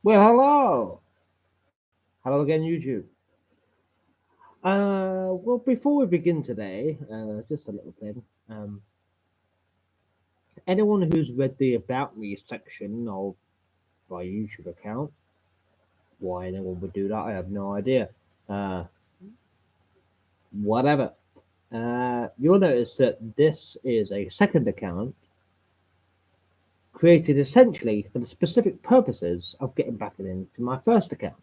Well, hello. Hello again, YouTube. Well, before we begin today, just a little thing. Anyone who's read the About Me section of my YouTube account, why anyone would do that, I have no idea. Uh, Whatever. You'll notice that this is a second account created essentially for the specific purposes of getting back into my first account.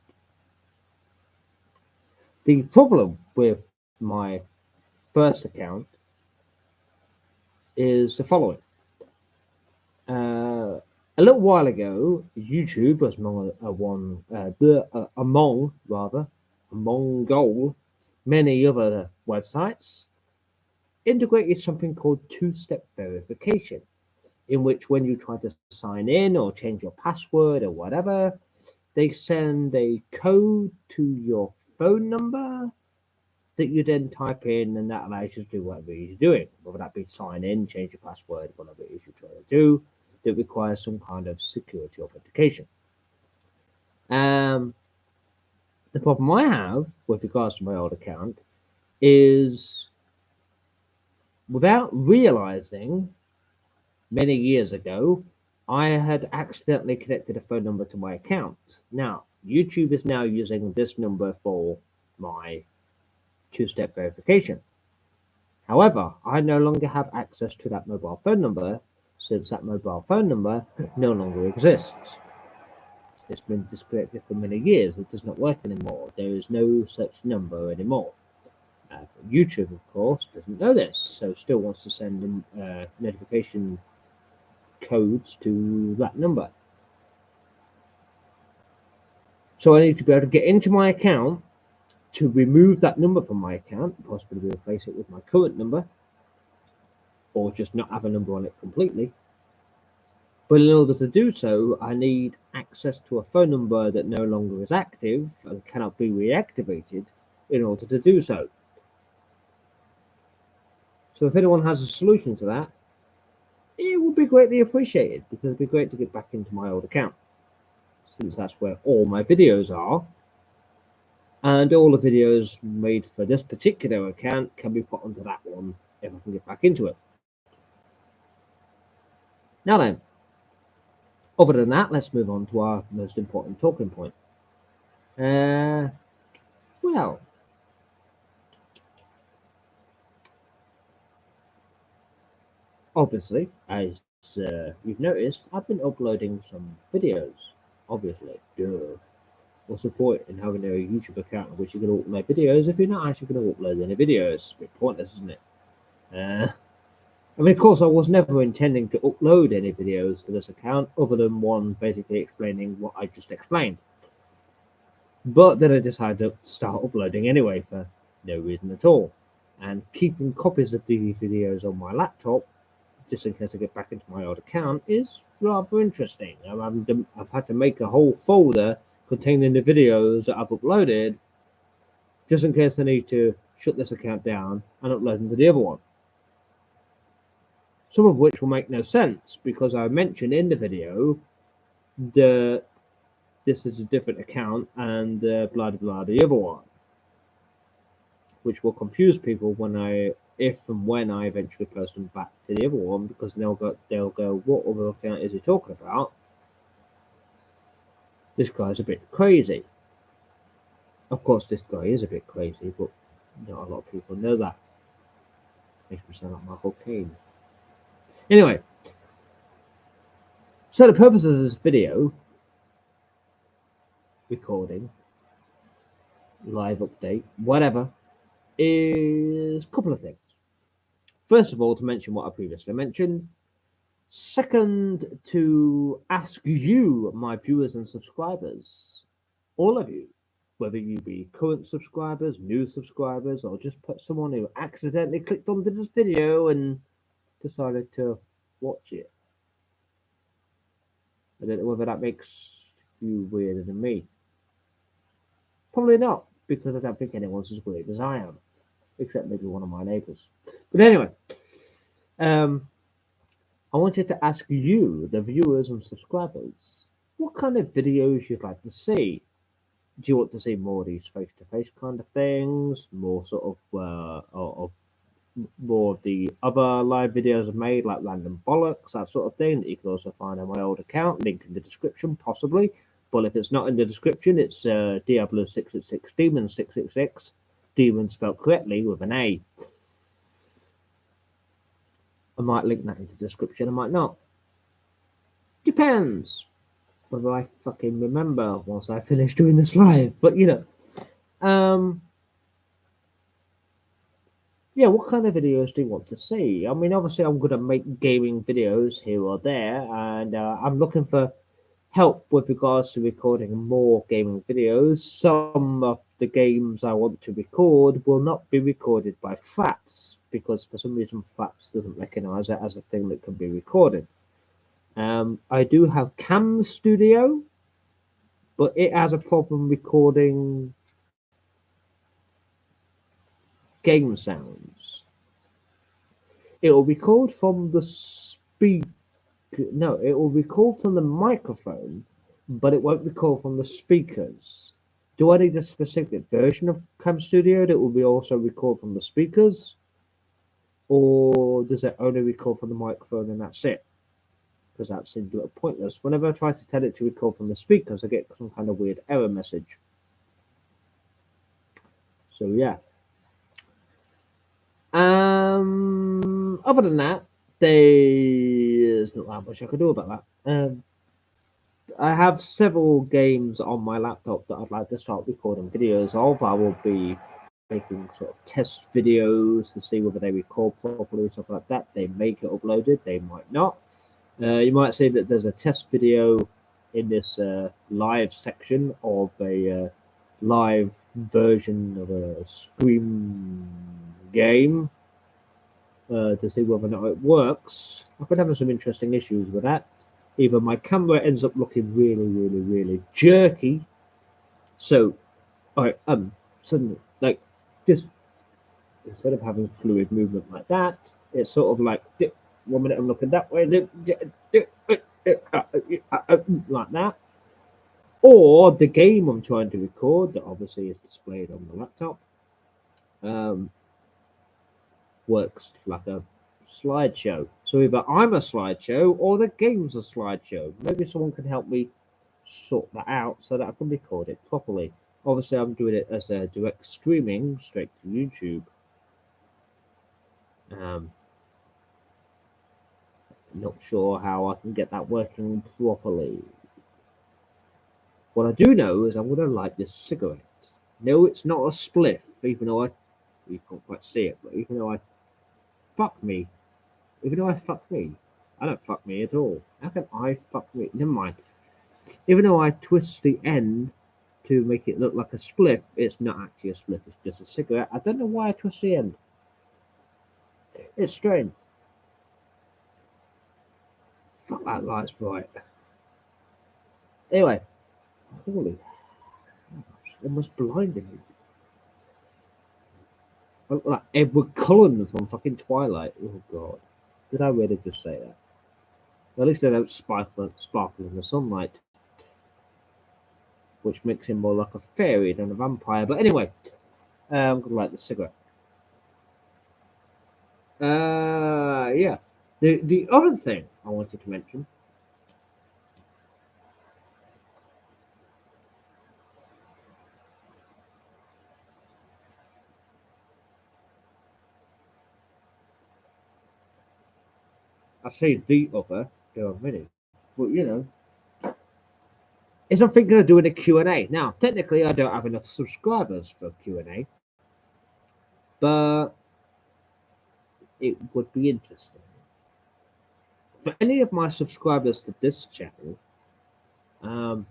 The problem with my first account is the following. Uh, a little while ago, YouTube was among many other websites, integrated something called two-step verification, in which when you try to sign in or change your password or whatever, they send a code to your phone number that you then type in, and that allows you to do whatever you're doing, whether that be sign in, change your password, whatever it is you're trying to do, that requires some kind of security authentication. Um, the problem I have with regards to my old account is without realizing many years ago, I had accidentally connected a phone number to my account. Now, YouTube is now using this number for my two-step verification. However, I no longer have access to that mobile phone number since that mobile phone number no longer exists. It's been disconnected for many years. It does not work anymore. There is no such number anymore. YouTube, of course, doesn't know this, so still wants to send notification codes to that number. So I need to be able to get into my account to remove that number from my account, possibly replace it with my current number, or just not have a number on it completely. But in order to do so, I need access to a phone number that no longer is active and cannot be reactivated in order to do so. So if anyone has a solution to that, it would be greatly appreciated because it'd be great to get back into my old account since that's where all my videos are. And all the videos made for this particular account can be put onto that one if I can get back into it. Now then, other than that, let's move on to our most important talking point. Uh, well, obviously, as you've noticed, I've been uploading some videos. Obviously, duh. What's the point in having a YouTube account in which you can upload videos if you're not actually going to upload any videos? It's a bit pointless, isn't it? I mean, of course, I was never intending to upload any videos to this account other than one basically explaining what I just explained. But then I decided to start uploading anyway for no reason at all. And keeping copies of these videos on my laptop, just in case I get back into my old account, is rather interesting. I've had to make a whole folder containing the videos that I've uploaded, just in case I need to shut this account down and upload them to the other one. Some of which will make no sense because I mentioned in the video that this is a different account and blah blah blah the other one, which will confuse people if and when I eventually post them back to the other one because they'll go, what other account is he talking about? This guy's a bit crazy. Of course, this guy is a bit crazy, but not a lot of people know that. Makes me sound like Michael Caine. Anyway, so the purpose of this video recording, live update, whatever, is a couple of things. First of all, to mention what I previously mentioned. Second, to ask you, my viewers and subscribers, all of you, whether you be current subscribers, new subscribers, or just someone who accidentally clicked onto this video and decided to watch it. I don't know whether that makes you weirder than me. Probably not, because I don't think anyone's as weird as I am, except maybe one of my neighbours. But anyway, I wanted to ask you, the viewers and subscribers, what kind of videos you'd like to see. Do you want to see more of these face-to-face kind of things, more sort of or more of the other live videos I've made, like random bollocks, that sort of thing, that you can also find on my old account, link in the description, possibly. But if it's not in the description, it's Diablo 666 Demon 666, Demon spelled correctly with an A. I might link that in the description, I might not. Depends whether I fucking remember once I finish doing this live. But um, yeah, what kind of videos do you want to see? I mean, obviously, I'm going to make gaming videos here or there, and I'm looking for help with regards to recording more gaming videos. Some of the games I want to record will not be recorded by Fraps because for some reason Fraps doesn't recognize it as a thing that can be recorded. I do have Cam Studio, but it has a problem recording game sounds. It will record from the speak. No, it will record from the microphone, but it won't record from the speakers. Do I need a specific version of Cam Studio that will be also record from the speakers, or does it only record from the microphone and that's it? Because that seems a little pointless. Whenever I try to tell it to record from the speakers, I get some kind of weird error message. So yeah. Other than that, there's not that much I can do about that. I have several games on my laptop that I'd like to start recording videos of. I will be making sort of test videos to see whether they record properly, stuff like that. They may get uploaded, they might not. You might see that there's a test video in this live section of a live version of a Scream game to see whether or not it works. I've been having some interesting issues with that. Either my camera ends up looking really, really, really jerky. So, I suddenly like just instead of having fluid movement like that, it's sort of like 1 minute I'm looking that way, like that. Or the game I'm trying to record that obviously is displayed on the laptop um, works like a slideshow. So either I'm a slideshow or the game's a slideshow. Maybe someone can help me sort that out so that I can record it properly. Obviously, I'm doing it as a direct streaming straight to YouTube. Um, not sure how I can get that working properly. What I do know is I'm going to light this cigarette. No, it's not a spliff, even though you can't quite see it, but even though fuck me, even though I fuck me, I don't fuck me at all. How can I fuck me? Never mind. Even though I twist the end to make it look like a spliff, it's not actually a spliff, it's just a cigarette. I don't know why I twist the end. It's strange. Fuck, that light's bright. Anyway, holy, almost blinding me. I look like Edward Cullen from fucking Twilight. Oh god, did I really just say that? At least they don't sparkle in the sunlight, which makes him more like a fairy than a vampire. But anyway, I'm gonna light the cigarette. Yeah. The other thing I wanted to mention. I say the other. There are many, but is I'm thinking of doing a Q&A. Now, technically, I don't have enough subscribers for Q&A, but it would be interesting. For any of my subscribers to this channel, um,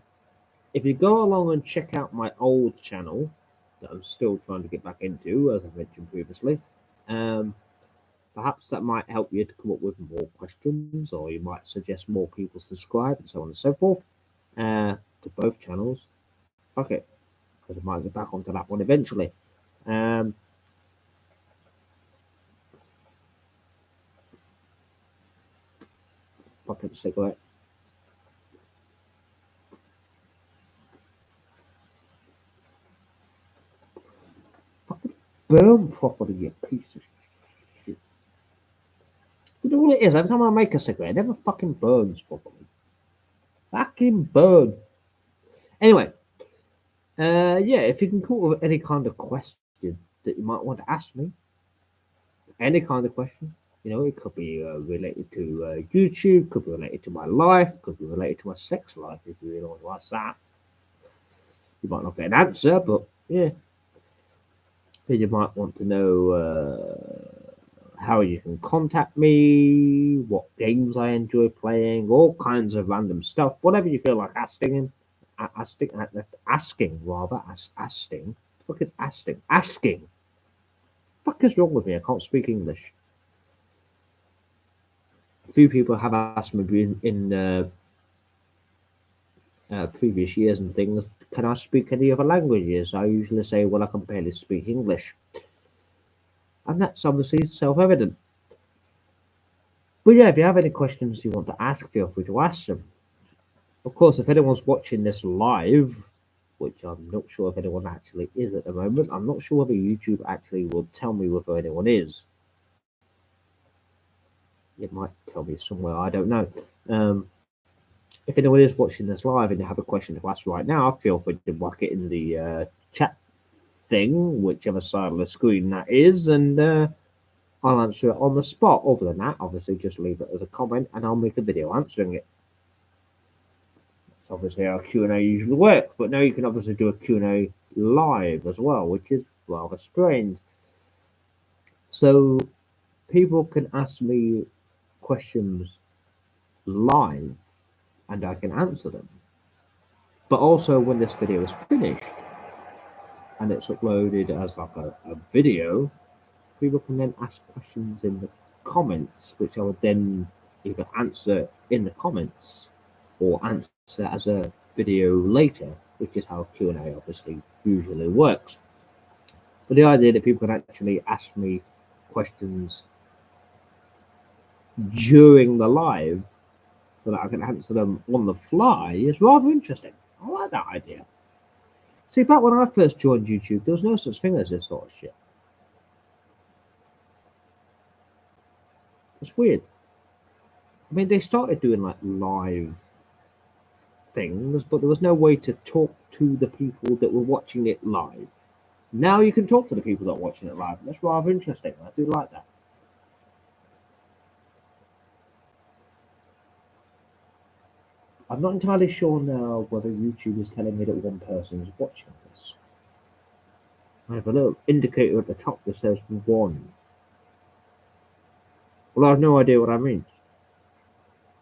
if you go along and check out my old channel that I'm still trying to get back into, as I mentioned previously, um, perhaps that might help you to come up with more questions, or you might suggest more people subscribe, and so on and so forth, to both channels. Fuck it, because I might get back onto that one eventually. Um, Fucking cigarette. burn properly, you piece of shit. You know what it is? Every time I make a cigarette, it never fucking burns properly. Fucking burn. Anyway, yeah, if you can come up with any kind of question that you might want to ask me, any kind of question, you know, it could be related to YouTube, could be related to my life, could be related to my sex life, if you really want to ask that. You might not get an answer, but yeah. You might want to know how you can contact me, what games I enjoy playing, all kinds of random stuff, whatever you feel like asking, asking rather, asking. Fuck is asking. Fuck is wrong with me? I can't speak English. A few people have asked me in previous years and things, can I speak any other languages? I usually say, well, I can barely speak English. And that's obviously self evident. But yeah, if you have any questions you want to ask, feel free to ask them. Of course, if anyone's watching this live, which I'm not sure if anyone actually is at the moment, I'm not sure whether YouTube actually will tell me whether anyone is. It might tell me somewhere, I don't know. If anyone is watching this live and you have a question to ask right now, feel free to whack it in the chat thing, whichever side of the screen that is, and I'll answer it on the spot. Other than that, obviously, just leave it as a comment and I'll make a video answering it. That's obviously how Q&A usually works, but now you can obviously do a Q&A live as well, which is rather strange. So people can ask me questions live and I can answer them. But also when this video is finished and it's uploaded as like a video, people can then ask questions in the comments, which I would then either answer in the comments or answer as a video later, which is how Q&A obviously usually works. But the idea that people can actually ask me questions during the live so that I can answer them on the fly is rather interesting. I like that idea. See, back when I first joined YouTube, there was no such thing as this sort of shit. It's weird. I mean, they started doing like live things, but there was no way to talk to the people that were watching it live. Now you can talk to the people that are watching it live. That's rather interesting. I do like that. I'm not entirely sure now whether YouTube is telling me that one person is watching this. I have a little indicator at the top that says one. Well, I have no idea what that means.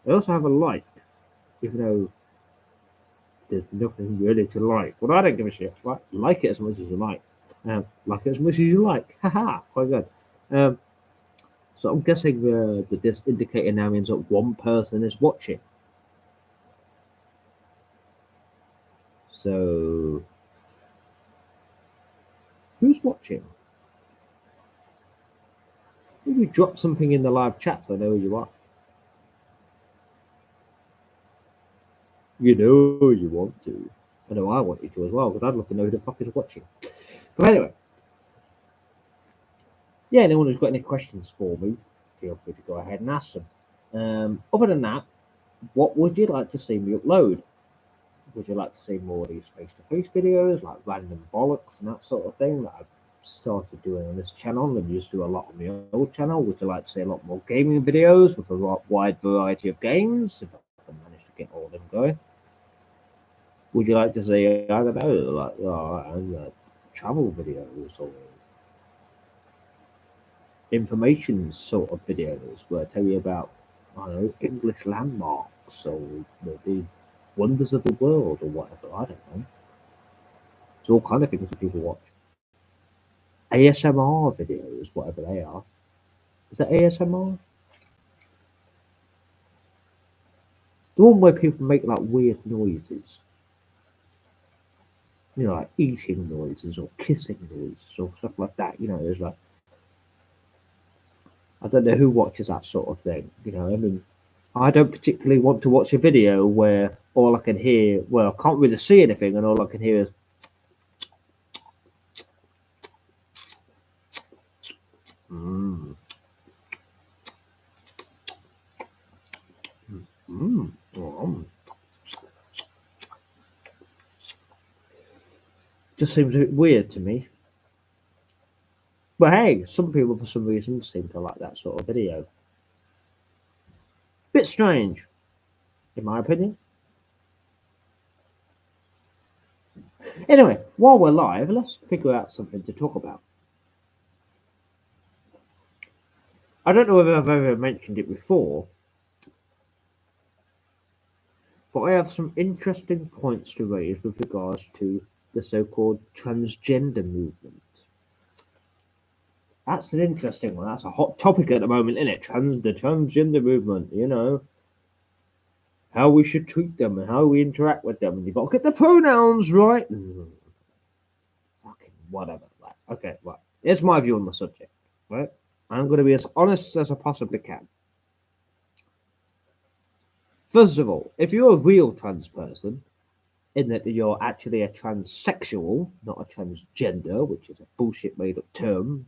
I also have a like, even though there's nothing really to like. Well, I don't give a shit. Right? Like it as much as you like. Like it as much as you like. Haha, quite good. So I'm guessing that this indicator now means that one person is watching. So who's watching? Maybe drop something in the live chat so I know who you are. You know you want to. I know I want you to as well, because I'd love to know who the fuck is watching. But anyway, yeah, anyone who's got any questions for me, feel free to go ahead and ask them. Other than that, what would you like to see me upload? Would you like to see more of these face-to-face videos, like random bollocks and that sort of thing that I've started doing on this channel and used to do a lot on my old channel? Would you like to see a lot more gaming videos with a wide variety of games, if I can manage to get all of them going? Would you like to see, I don't know, like travel videos or information sort of videos where I tell you about, I don't know, English landmarks or the wonders of the world or whatever? I don't know. It's all kind of things that people watch. ASMR videos, whatever they are. Is that ASMR? The one where people make like weird noises. You know, like eating noises or kissing noises or stuff like that. You know, there's like, I don't know who watches that sort of thing. You know, I mean, I don't particularly want to watch a video where all I can hear, well, I can't really see anything and all I can hear is Mm. Mm. Oh. Just seems a bit weird to me. But hey, some people for some reason seem to like that sort of video. Bit strange, in my opinion. Anyway, while we're live, let's figure out something to talk about. I don't know whether I've ever mentioned it before, but I have some interesting points to raise with regards to the so-called transgender movement. That's an interesting one. That's a hot topic at the moment, isn't it? The transgender movement, how we should treat them and how we interact with them. And you've got to get the pronouns right. Fucking whatever. Right. Okay, right. Here's my view on the subject. Right? I'm going to be as honest as I possibly can. First of all, if you're a real trans person, in that you're actually a transsexual, not a transgender, which is a bullshit made up term,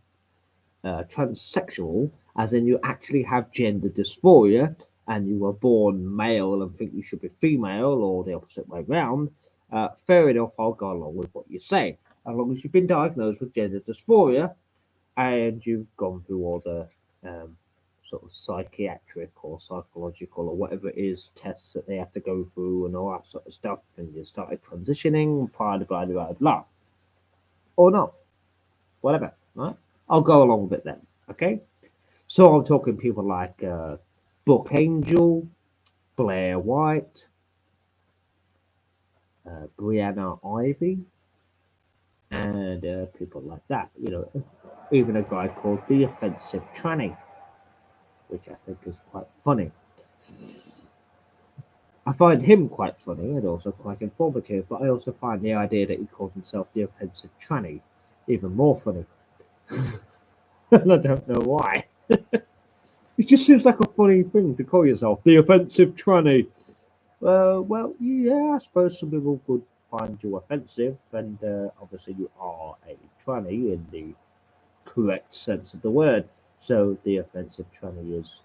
transsexual, as in you actually have gender dysphoria and you were born male and think you should be female or the opposite way round, fair enough, I'll go along with what you say. As long as you've been diagnosed with gender dysphoria and you've gone through all the sort of psychiatric or psychological or whatever it is tests that they have to go through and all that sort of stuff, and you started transitioning, blah, blah, blah, blah, or not, whatever, right? I'll go along with it then, okay? So I'm talking people like Book Angel, Blair White, Brianna Ivy, and people like that, even a guy called The Offensive Tranny, which I think is quite funny. I find him quite funny and also quite informative, but I also find the idea that he calls himself The Offensive Tranny even more funny. And I don't know why. It just seems like a funny thing to call yourself The Offensive Tranny. Well, yeah, I suppose some people could find you offensive, and obviously you are a tranny in the correct sense of the word. So the offensive tranny is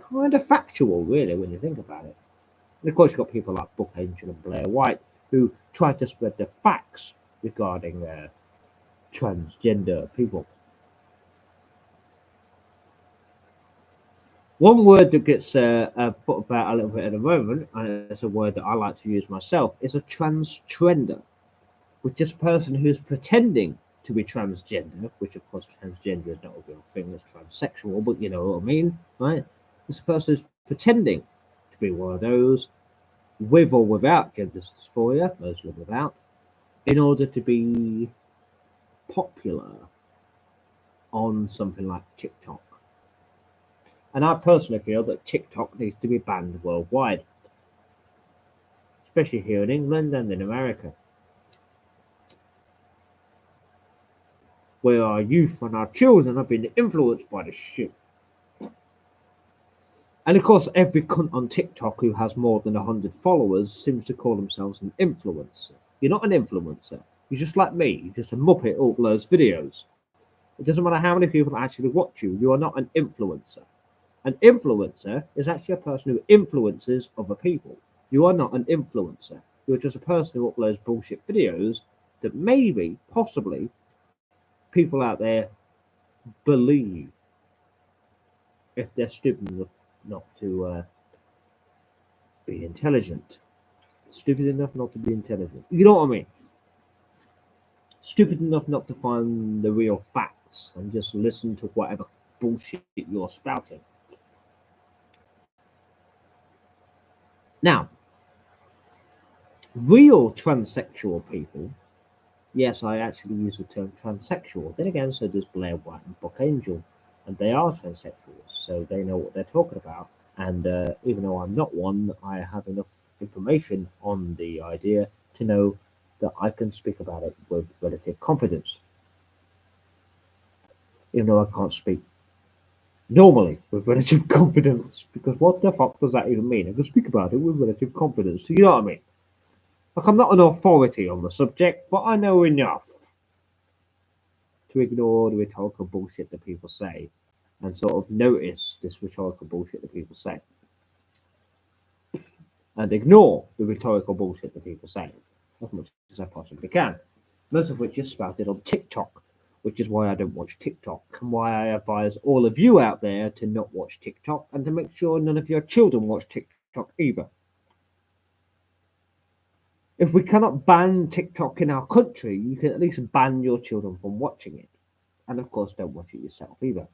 kind of factual, really, when you think about it. And of course, you've got people like Book Angel and Blair White who try to spread the facts regarding transgender people. One word that gets put about a little bit at the moment, and it's a word that I like to use myself, is a transtrender, which is a person who's pretending to be transgender, which of course transgender is not a real thing, it's transsexual, but you know what I mean, right? This person who's pretending to be one of those, with or without gender dysphoria, mostly without, in order to be popular on something like TikTok. And I personally feel that TikTok needs to be banned worldwide, especially here in England and in America, where our youth and our children have been influenced by this shit. And of course, every cunt on TikTok who has more than 100 followers seems to call themselves an influencer. You're not an influencer. You're just like me. You're just a muppet who uploads videos. It doesn't matter how many people actually watch you. You are not an influencer. An influencer is actually a person who influences other people. You are not an influencer. You're just a person who uploads bullshit videos that maybe, possibly, people out there believe if they're stupid enough not to be intelligent. Stupid enough not to be intelligent. You know what I mean? Stupid enough not to find the real facts and just listen to whatever bullshit you're spouting. Now, real transsexual people, yes, I actually use the term transsexual. Then again, so does Blair White and Book Angel, and they are transsexuals, so they know what they're talking about. And even though I'm not one, I have enough information on the idea to know that I can speak about it with relative confidence, even though I can't speak normally with relative confidence, because what the fuck does that even mean? I can speak about it with relative confidence. You know what I mean? Like, I'm not an authority on the subject, but I know enough. to ignore the rhetorical bullshit that people say and sort of notice this rhetorical bullshit that people say and ignore the rhetorical bullshit that people say as much as I possibly can. Most of which is spouted on TikTok, which is why I don't watch TikTok and why I advise all of you out there to not watch TikTok and to make sure none of your children watch TikTok either. If we cannot ban TikTok in our country, you can at least ban your children from watching it. And of course, don't watch it yourself either.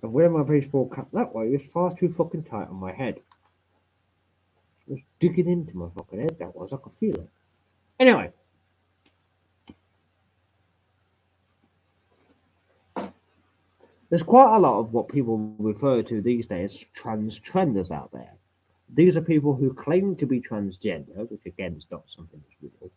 And wearing my baseball cap that way is far too fucking tight on my head. It was digging into my fucking head, that was. I could feel it. Anyway. There's quite a lot of what people refer to these days as trans-trenders out there. These are people who claim to be transgender, which again is not something that's real,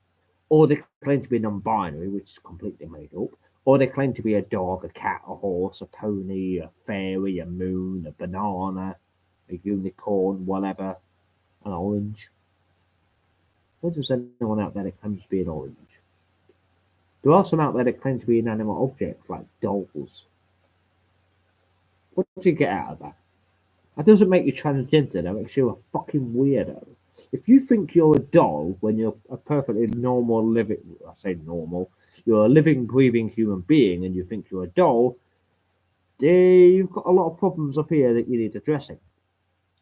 or they claim to be non-binary, which is completely made up, or they claim to be a dog, a cat, a horse, a pony, a fairy, a moon, a banana, a unicorn, whatever, an orange. What does anyone out there that claims to be an orange? There are some out there that claim to be inanimate objects, like dolls. What do you get out of that? That doesn't make you transgender, that makes you a fucking weirdo. If you think you're a doll when you're a perfectly normal living, I say normal, you're a living, breathing human being and you think you're a doll, you've got a lot of problems up here that you need addressing.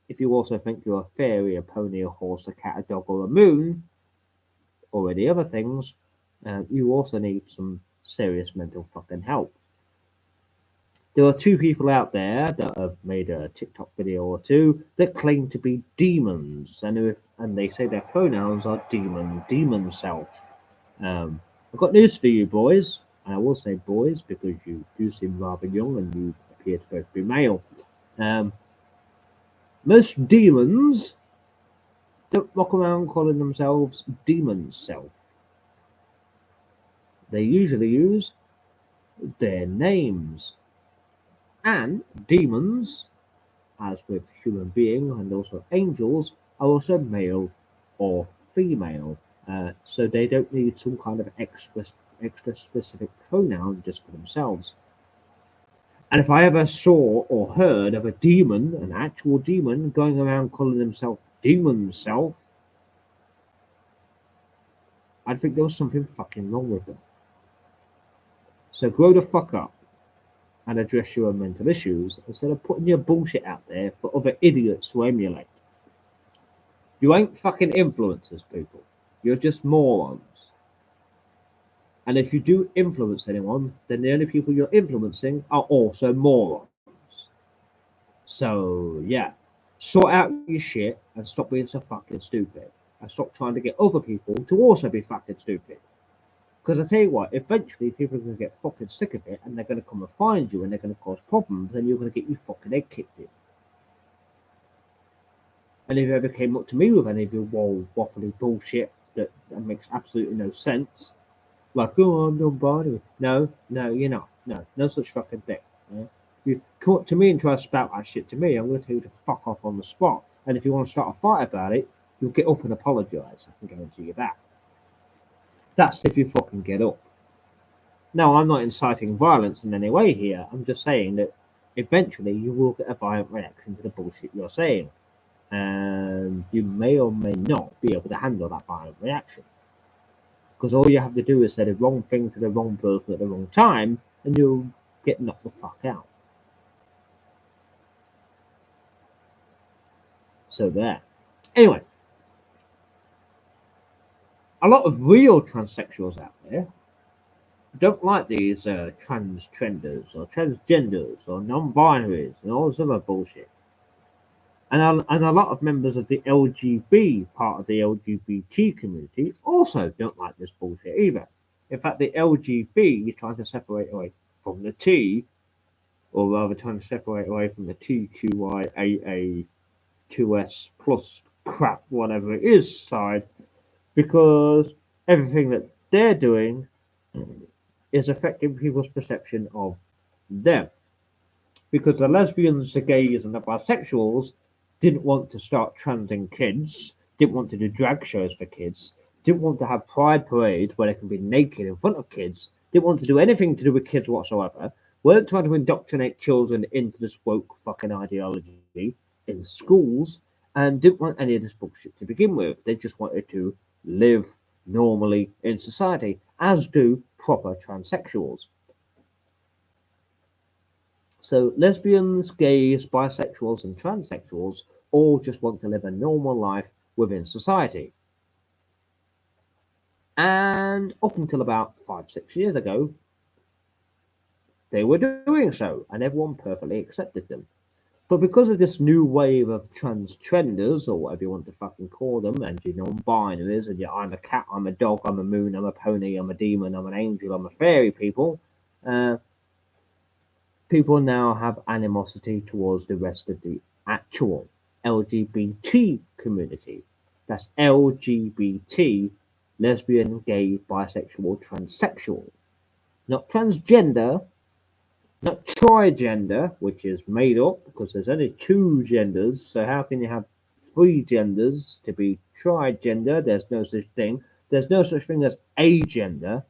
If you also think you're a fairy, a pony, a horse, a cat, a dog, or a moon, or any other things, you also need some serious mental fucking help. There are two people out there that have made a TikTok video or two that claim to be demons, and they say their pronouns are demon self. I've got news for you, boys, and I will say boys because you do seem rather young and you appear to both be male. Most demons don't walk around calling themselves demon self. They usually use their names. And demons, as with human beings and also angels, are also male or female. So they don't need some kind of extra specific pronoun just for themselves. And if I ever saw or heard of a demon, an actual demon, going around calling himself demon self, I'd think there was something fucking wrong with them. So grow the fuck up and address your own mental issues instead of putting your bullshit out there for other idiots to emulate. You ain't fucking influencers, people. You're just morons. And if you do influence anyone, then the only people you're influencing are also morons. So, yeah, sort out your shit and stop being so fucking stupid. And stop trying to get other people to also be fucking stupid. Because I tell you what, eventually people are going to get fucking sick of it and they're going to come and find you and they're going to cause problems and you're going to get your fucking head kicked in. And if you ever came up to me with any of your waffly bullshit that makes absolutely no sense, like, oh, I'm non-binary. No, you're not. No such fucking thing. Yeah? You come up to me and try to spout that shit to me, I'm going to tell you to fuck off on the spot. And if you want to start a fight about it, you'll get up and apologise. I can guarantee you that. That's if you fucking get up. Now, I'm not inciting violence in any way here. I'm just saying that eventually you will get a violent reaction to the bullshit you're saying. And you may or may not be able to handle that violent reaction. Because all you have to do is say the wrong thing to the wrong person at the wrong time, and you'll get knocked the fuck out. So there. Anyway. A lot of real transsexuals out there don't like these trans-trenders or transgenders or non-binaries and all this other bullshit. And a lot of members of the LGB part of the LGBT community also don't like this bullshit either. In fact, the LGB is trying to separate away from the T, or rather trying to separate away from the TQIAA 2S plus crap, whatever it is, side, because everything that they're doing is affecting people's perception of them. Because the lesbians, the gays, and the bisexuals didn't want to start transing kids, didn't want to do drag shows for kids, didn't want to have pride parades where they can be naked in front of kids, didn't want to do anything to do with kids whatsoever, weren't trying to indoctrinate children into this woke fucking ideology in schools, and didn't want any of this bullshit to begin with. They just wanted to live normally in society, as do proper transsexuals. So lesbians, gays, bisexuals, and transsexuals all just want to live a normal life within society. And up until about 5, 6 years ago, they were doing so, and everyone perfectly accepted them. But because of this new wave of trenders, or whatever you want to fucking call them, and your non-binaries, and your I'm a cat, I'm a dog, I'm a moon, I'm a pony, I'm a demon, I'm an angel, I'm a fairy people, uh, people now have animosity towards the rest of the actual LGBT community. That's LGBT, lesbian, gay, bisexual, transsexual. Not transgender, not trigender, which is made up because there's only two genders. So how can you have three genders to be trigender? There's no such thing. There's no such thing as agender.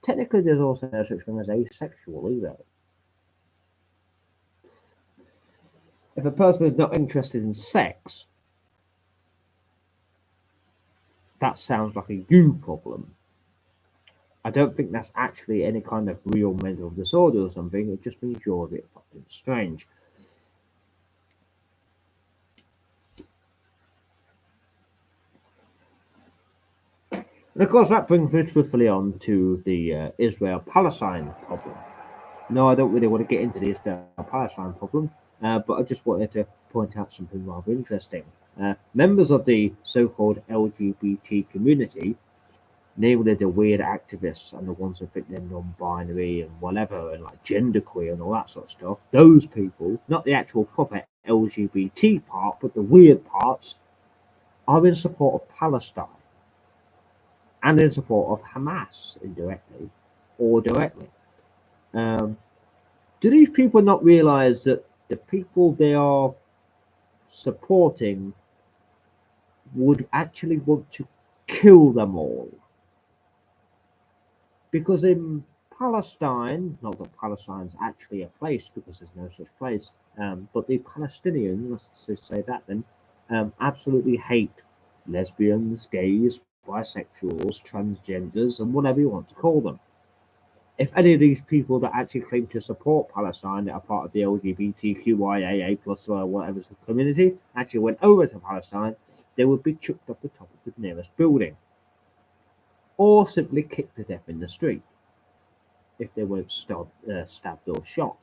Technically, there's also no such thing as asexual either. If a person is not interested in sex, that sounds like a you problem. I don't think that's actually any kind of real mental disorder or something. It just means you're a bit fucking strange. And of course, that brings me swiftly on to the Israel-Palestine problem. No, I don't really want to get into the Israel-Palestine problem, but I just wanted to point out something rather interesting. Members of the so-called LGBT community, namely the weird activists and the ones who think they're non-binary and whatever, and like genderqueer and all that sort of stuff, those people, not the actual proper LGBT part, but the weird parts, are in support of Palestine and in support of Hamas indirectly or directly. Um, do these people not realize that the people they are supporting would actually want to kill them all? Because in Palestine, not that Palestine's actually a place because there's no such place, but the Palestinians, let's just say that then, absolutely hate lesbians, gays, bisexuals, transgenders, and whatever you want to call them. If any of these people that actually claim to support Palestine that are part of the LGBTQIAA plus whatever community actually went over to Palestine, they would be chucked off the top of the nearest building, or simply kicked to death in the street if they weren't stabbed or shot.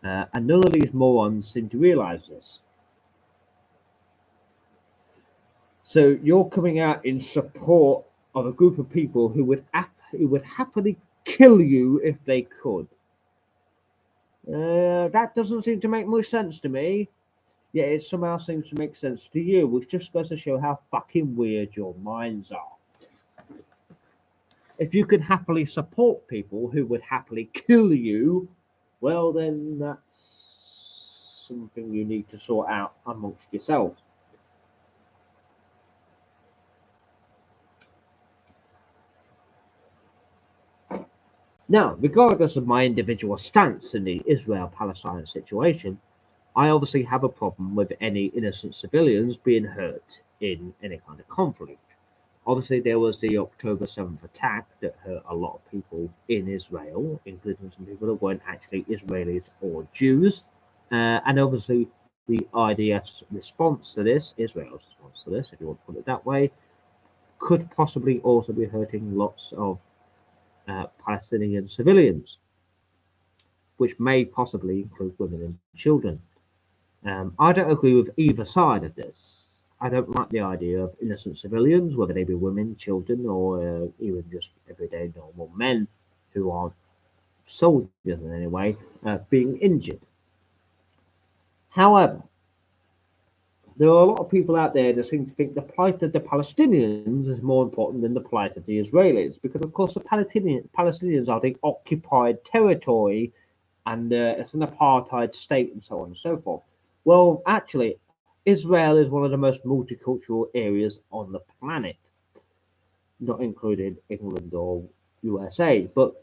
And none of these morons seem to realise this. So you're coming out in support of a group of people who would happily kill you if they could. That doesn't seem to make much sense to me. Yet it somehow seems to make sense to you, which just goes to show how fucking weird your minds are. If you can happily support people who would happily kill you, well, then that's something you need to sort out amongst yourselves. Now, regardless of my individual stance in the Israel-Palestine situation, I obviously have a problem with any innocent civilians being hurt in any kind of conflict. Obviously, there was the October 7th attack that hurt a lot of people in Israel, including some people that weren't actually Israelis or Jews. And obviously, the IDF's response to this, Israel's response to this, if you want to put it that way, could possibly also be hurting lots of Palestinian civilians, which may possibly include women and children. I don't agree with either side of this. I don't like the idea of innocent civilians, whether they be women, children, or even just everyday normal men who aren't soldiers in any way, being injured. However, there are a lot of people out there that seem to think the plight of the Palestinians is more important than the plight of the Israelis, because of course the Palestinians are the occupied territory and it's an apartheid state and so on and so forth. Well, actually, Israel is one of the most multicultural areas on the planet, not including England or USA. But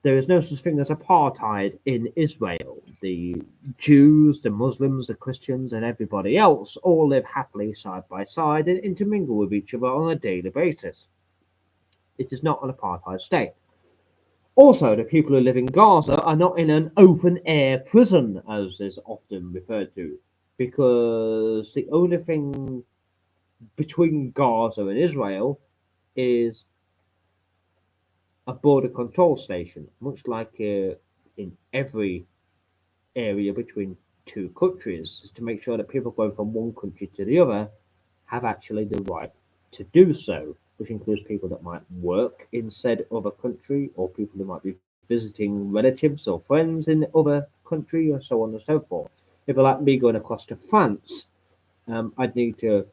there is no such thing as apartheid in Israel. The Jews, the Muslims, the Christians, and everybody else all live happily side by side and intermingle with each other on a daily basis. It is not an apartheid state. Also, the people who live in Gaza are not in an open air prison, as is often referred to, because the only thing between Gaza and Israel is a border control station, much like in every area between two countries, to make sure that people going from one country to the other have actually the right to do so, which includes people that might work in said other country or people who might be visiting relatives or friends in the other country or so on and so forth. If like me going across to France, I'd need to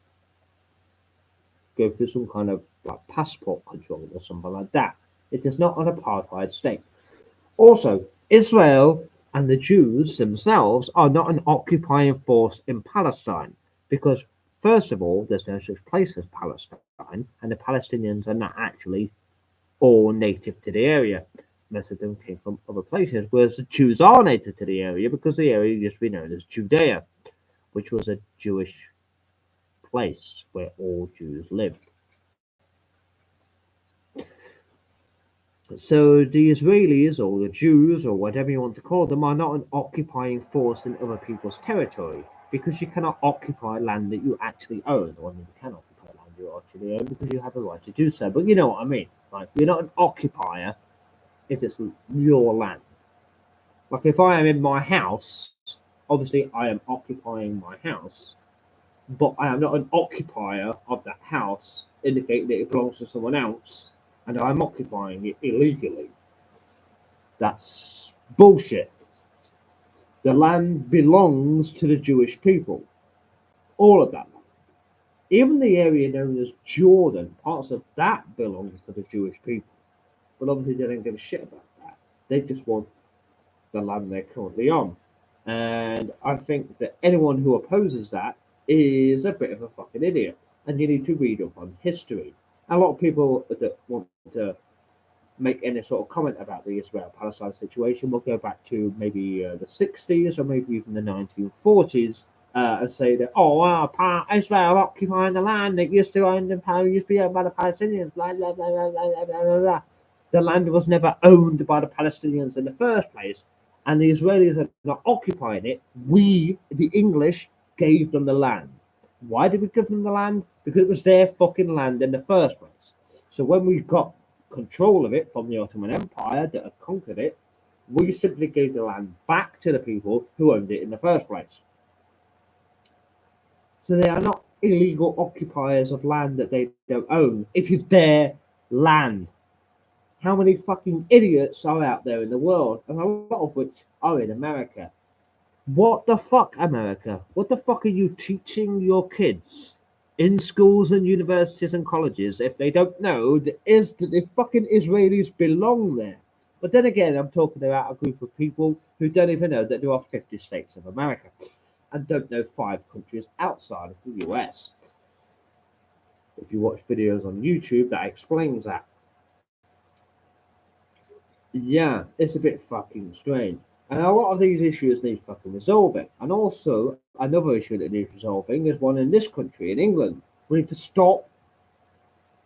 go through some kind of like passport control or something like that. It is not an apartheid state. Also, Israel and the Jews themselves are not an occupying force in Palestine because, first of all, there's no such place as Palestine, and the Palestinians are not actually all native to the area. Most of them came from other places, whereas the Jews are native to the area because the area used to be known as Judea, which was a Jewish place where all Jews lived. So the Israelis or the Jews or whatever you want to call them are not an occupying force in other people's territory because you cannot occupy land that you actually own. Well, you can occupy land you actually own because you have a right to do so. But you know what I mean. Like you're not an occupier if it's your land. Like if I am in my house, obviously I am occupying my house, but I am not an occupier of that house, indicating that it belongs to someone else and I'm occupying it illegally. That's bullshit. The land belongs to the Jewish people. All of that land. Even the area known as Jordan, parts of that belongs to the Jewish people. But obviously they don't give a shit about that. They just want the land they're currently on. And I think that anyone who opposes that is a bit of a fucking idiot. And you need to read up on history. A lot of people that want to make any sort of comment about the Israel-Palestine situation will go back to maybe the 60s or maybe even the 1940s and say that, oh, wow, Israel occupying the land that used to be owned by the Palestinians, blah, blah, blah, blah, blah, blah, blah, blah. The land was never owned by the Palestinians in the first place, and the Israelis are not occupying it. We, the English, gave them the land. Why did we give them the land? Because it was their fucking land in the first place. So when we got control of it from the Ottoman Empire that had conquered it, we simply gave the land back to the people who owned it in the first place. So they are not illegal occupiers of land that they don't own. It is their land. How many fucking idiots are out there in the world, and a lot of which are in America? What the fuck, America? What the fuck are you teaching your kids in schools and universities and colleges if they don't know that the fucking Israelis belong there? But then again, I'm talking about a group of people who don't even know that there are 50 states of America and don't know 5 countries outside of the US. If you watch videos on YouTube, that explains that. Yeah, it's a bit fucking strange. And a lot of these issues need fucking resolving. And also, another issue that needs resolving is one in this country, in England. We need to stop,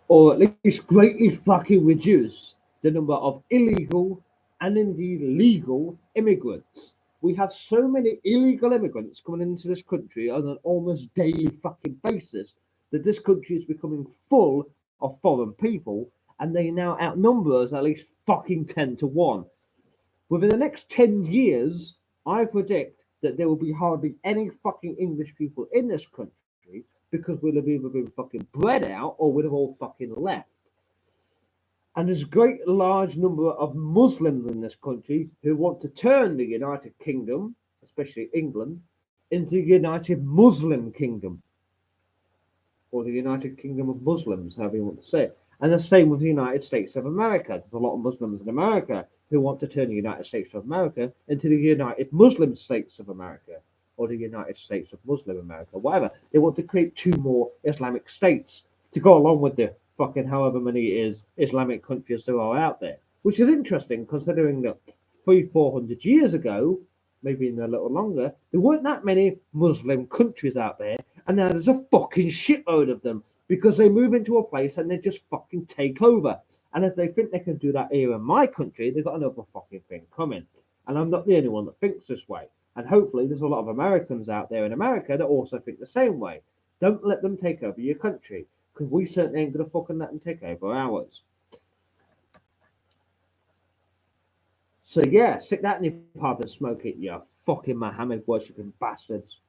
or at least greatly fucking reduce, the number of illegal and indeed legal immigrants. We have so many illegal immigrants coming into this country on an almost daily fucking basis that this country is becoming full of foreign people, and they now outnumber us at least fucking 10 to 1. Within the next 10 years, I predict that there will be hardly any fucking English people in this country because we'll have either been fucking bred out or we'll have all fucking left. And there's a great large number of Muslims in this country who want to turn the United Kingdom, especially England, into the United Muslim Kingdom. Or the United Kingdom of Muslims, however you want to say it. And the same with the United States of America. There's a lot of Muslims in America who want to turn the United States of America into the United Muslim States of America, or the United States of Muslim America, whatever. They want to create 2 more Islamic states to go along with the fucking however many Islamic countries there are out there, which is interesting considering that 400 years ago, maybe even a little longer, there weren't that many Muslim countries out there, and now there's a fucking shitload of them because they move into a place and they just fucking take over. And if they think they can do that here in my country, they've got another fucking thing coming. And I'm not the only one that thinks this way. And hopefully there's a lot of Americans out there in America that also think the same way. Don't let them take over your country, because we certainly ain't going to fucking let them take over ours. So yeah, stick that in your pipe and smoke it, you fucking Muhammad worshipping bastards.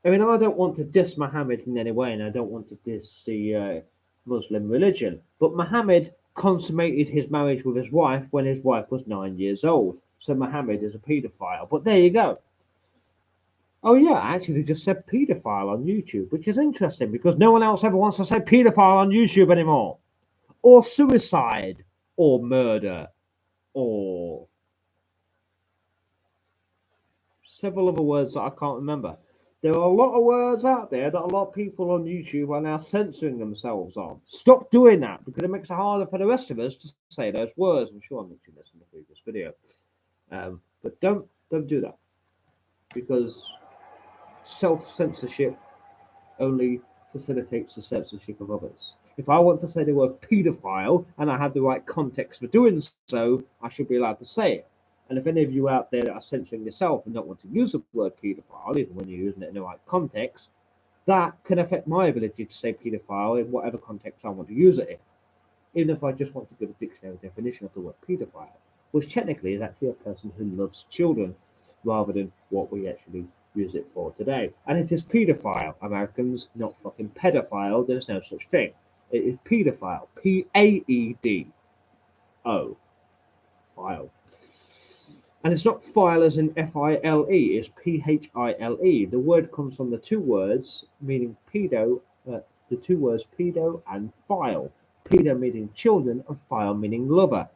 I mean, I don't want to diss Muhammad in any way, and I don't want to diss the Muslim religion, but Muhammad consummated his marriage with his wife when his wife was 9 years old. So Muhammad is a paedophile. But there you go. Oh yeah, I actually just said paedophile on YouTube, which is interesting because no one else ever wants to say paedophile on YouTube anymore. Or suicide, or murder, or several other words that I can't remember. There are a lot of words out there that a lot of people on YouTube are now censoring themselves on. Stop doing that because it makes it harder for the rest of us to say those words. I'm sure I mentioned this in the previous video. But don't do that because self-censorship only facilitates the censorship of others. If I want to say the word paedophile and I have the right context for doing so, I should be allowed to say it. And if any of you out there that are censoring yourself and don't want to use the word paedophile, even when you're using it in the right context, that can affect my ability to say paedophile in whatever context I want to use it in. Even if I just want to give a dictionary definition of the word paedophile, which technically is actually a person who loves children rather than what we actually use it for today. And it is paedophile, Americans, not fucking pedophile. There's no such thing. It is paedophile. Paedo. File. And it's not file as in file, it's phile. The word comes from the 2 words meaning pedo, the 2 words pedo and file. Pedo meaning children and file meaning lover.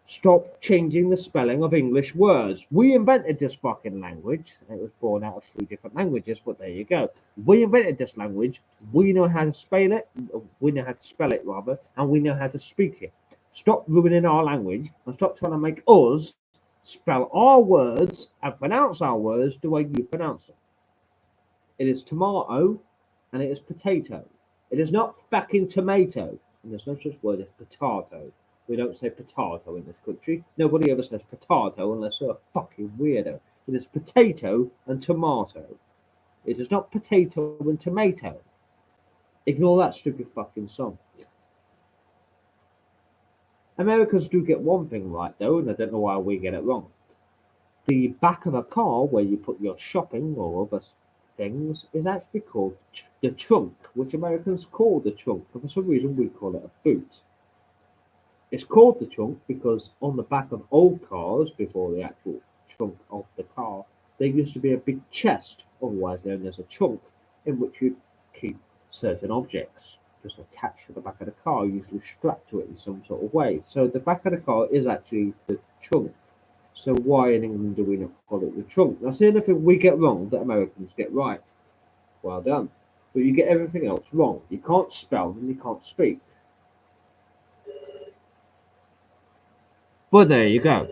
Stop changing the spelling of English words. We invented this fucking language. It was born out of 3 different languages, but there you go. We invented this language. We know how to spell it. We know how to spell it, rather, and we know how to speak it. Stop ruining our language and stop trying to make us spell our words and pronounce our words the way you pronounce them. It is tomato and it is potato. It is not fucking tomato. And there's no such word as potato. We don't say potato in this country. Nobody ever says potato unless they're a fucking weirdo. It is potato and tomato. It is not potato and tomato. Ignore that stupid fucking song. Americans do get one thing right though, and I don't know why we get it wrong. The back of a car where you put your shopping or other things is actually called the trunk, which Americans call the trunk, but for some reason we call it a boot. It's called the trunk because on the back of old cars, before the actual trunk of the car, there used to be a big chest, otherwise known as a trunk, in which you'd keep certain objects just attached to the back of the car, usually strapped to it in some sort of way. So the back of the car is actually the trunk. So why in England do we not call it the trunk? That's the only thing we get wrong that Americans get right. Well done. But you get everything else wrong. You can't spell and you can't speak. But there you go.